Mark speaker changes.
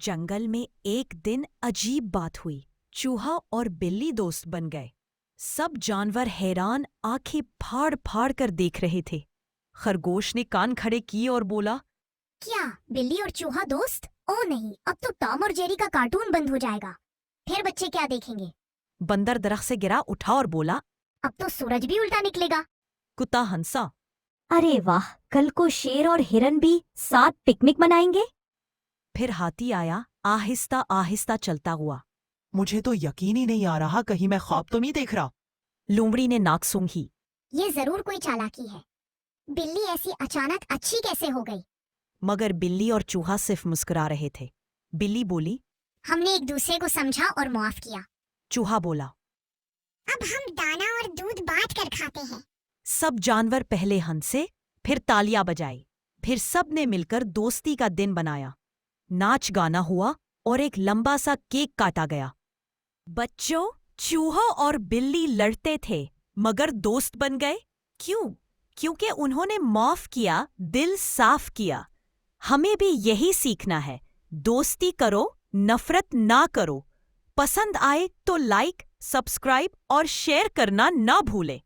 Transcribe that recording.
Speaker 1: जंगल में एक दिन अजीब बात हुई। चूहा और बिल्ली दोस्त बन गए। सब जानवर हैरान आंखें फाड़ फाड़ कर देख रहे थे। खरगोश ने कान खड़े किए और बोला,
Speaker 2: क्या बिल्ली और चूहा दोस्त? ओ नहीं, अब तो टॉम और जेरी का कार्टून बंद हो जाएगा। फिर बच्चे क्या देखेंगे?
Speaker 1: बंदर दरख्त से गिरा, उठा और बोला,
Speaker 2: अब तो सूरज भी उल्टा निकलेगा।
Speaker 1: कुत्ता हंसा।
Speaker 3: अरे वाह, कल को शेर और हिरन भी साथ पिकनिक मनाएंगे।
Speaker 1: फिर हाथी आया, आहिस्ता आहिस्ता चलता हुआ।
Speaker 4: मुझे तो यकीन ही नहीं आ रहा, कहीं मैं ख्वाब तो नहीं देख रहा।
Speaker 1: लोमड़ी ने नाक सूंघी।
Speaker 2: ये जरूर कोई चालाकी है। बिल्ली ऐसी अचानक अच्छी कैसे हो गई?
Speaker 1: मगर बिल्ली और चूहा सिर्फ मुस्कुरा रहे थे। बिल्ली बोली,
Speaker 2: हमने एक दूसरे को समझा और माफ किया।
Speaker 1: चूहा बोला।
Speaker 2: अब हम दाना और दूध बांट कर खाते हैं।
Speaker 1: सब जानवर पहले हंसे, फिर तालियां बजाई। फिर सब ने मिलकर दोस्ती का दिन बनाया। नाच गाना हुआ और एक लंबा सा केक काटा गया। बच्चों, चूहा और बिल्ली लड़ते थे मगर दोस्त बन गए। क्यों? क्योंकि उन्होंने माफ किया, दिल साफ किया। हमें भी यही सीखना है। दोस्ती करो, नफरत ना करो। पसंद आए तो लाइक, सब्सक्राइब और शेयर करना ना भूलें।